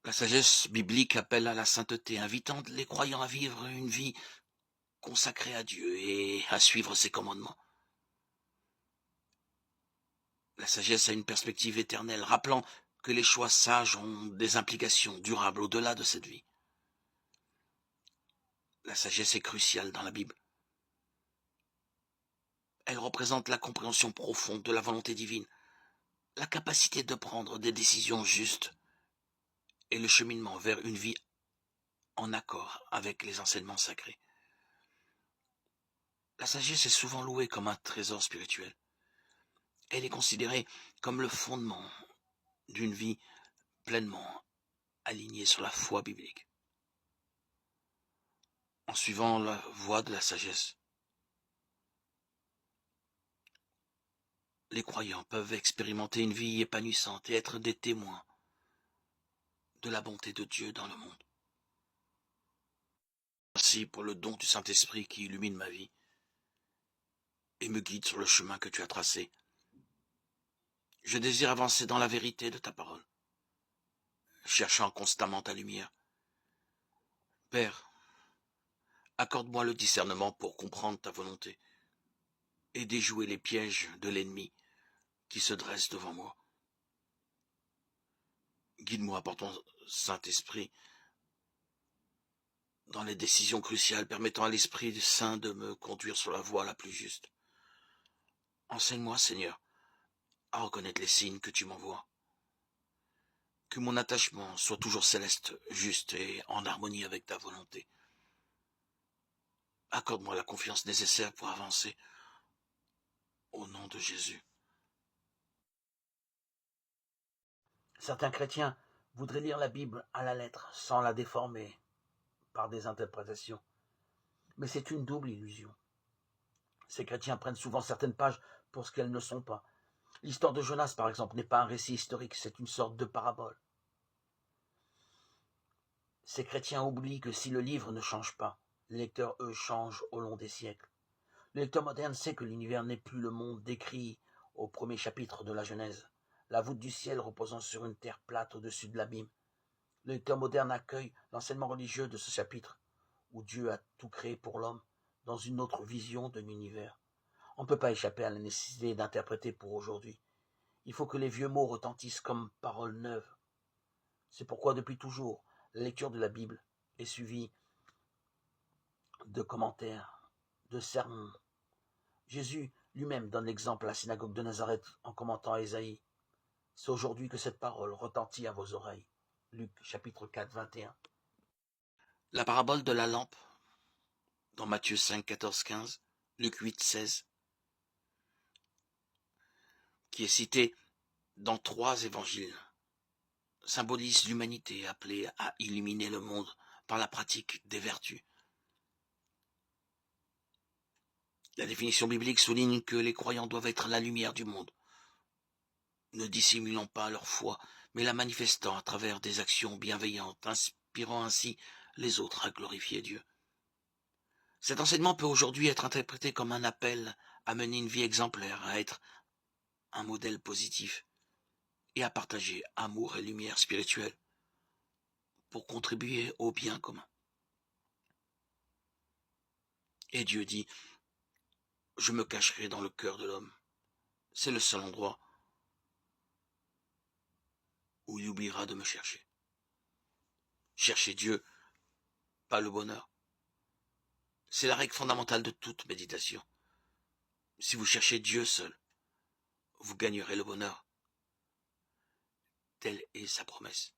La sagesse biblique appelle à la sainteté, invitant les croyants à vivre une vie consacrée à Dieu et à suivre ses commandements. La sagesse a une perspective éternelle, rappelant que les choix sages ont des implications durables au-delà de cette vie. La sagesse est cruciale dans la Bible. Elle représente la compréhension profonde de la volonté divine, la capacité de prendre des décisions justes et le cheminement vers une vie en accord avec les enseignements sacrés. La sagesse est souvent louée comme un trésor spirituel. Elle est considérée comme le fondement d'une vie pleinement alignée sur la foi biblique. En suivant la voie de la sagesse, les croyants peuvent expérimenter une vie épanouissante et être des témoins de la bonté de Dieu dans le monde. Merci pour le don du Saint-Esprit qui illumine ma vie et me guide sur le chemin que tu as tracé. Je désire avancer dans la vérité de ta parole, cherchant constamment ta lumière. Père, accorde-moi le discernement pour comprendre ta volonté et déjouer les pièges de l'ennemi qui se dresse devant moi. Guide-moi par ton Saint-Esprit dans les décisions cruciales, permettant à l'Esprit Saint de me conduire sur la voie la plus juste. Enseigne-moi, Seigneur, à reconnaître les signes que tu m'envoies. Que mon attachement soit toujours céleste, juste et en harmonie avec ta volonté. Accorde-moi la confiance nécessaire pour avancer. Au nom de Jésus. Certains chrétiens voudraient lire la Bible à la lettre, sans la déformer par des interprétations. Mais c'est une double illusion. Ces chrétiens prennent souvent certaines pages pour ce qu'elles ne sont pas. L'histoire de Jonas, par exemple, n'est pas un récit historique, c'est une sorte de parabole. Ces chrétiens oublient que si le livre ne change pas, les lecteurs, eux, changent au long des siècles. Le lecteur moderne sait que l'univers n'est plus le monde décrit au premier chapitre de la Genèse, la voûte du ciel reposant sur une terre plate au-dessus de l'abîme. Le lecteur moderne accueille l'enseignement religieux de ce chapitre, où Dieu a tout créé pour l'homme, dans une autre vision de l'univers. On ne peut pas échapper à la nécessité d'interpréter pour aujourd'hui. Il faut que les vieux mots retentissent comme paroles neuves. C'est pourquoi depuis toujours, la lecture de la Bible est suivie de commentaires, de sermons. Jésus lui-même donne l'exemple à la synagogue de Nazareth en commentant Ésaïe. C'est aujourd'hui que cette parole retentit à vos oreilles. Luc chapitre 4, 21. La parabole de la lampe, dans Matthieu 5, 14, 15, Luc 8, 16, qui est citée dans 3 évangiles, symbolise l'humanité appelée à illuminer le monde par la pratique des vertus. La définition biblique souligne que les croyants doivent être la lumière du monde, ne dissimulant pas leur foi, mais la manifestant à travers des actions bienveillantes, inspirant ainsi les autres à glorifier Dieu. Cet enseignement peut aujourd'hui être interprété comme un appel à mener une vie exemplaire, à être un modèle positif et à partager amour et lumière spirituelle pour contribuer au bien commun. Et Dieu dit, je me cacherai dans le cœur de l'homme. C'est le seul endroit où il oubliera de me chercher. Cherchez Dieu, pas le bonheur. C'est la règle fondamentale de toute méditation. Si vous cherchez Dieu seul, vous gagnerez le bonheur. Telle est sa promesse.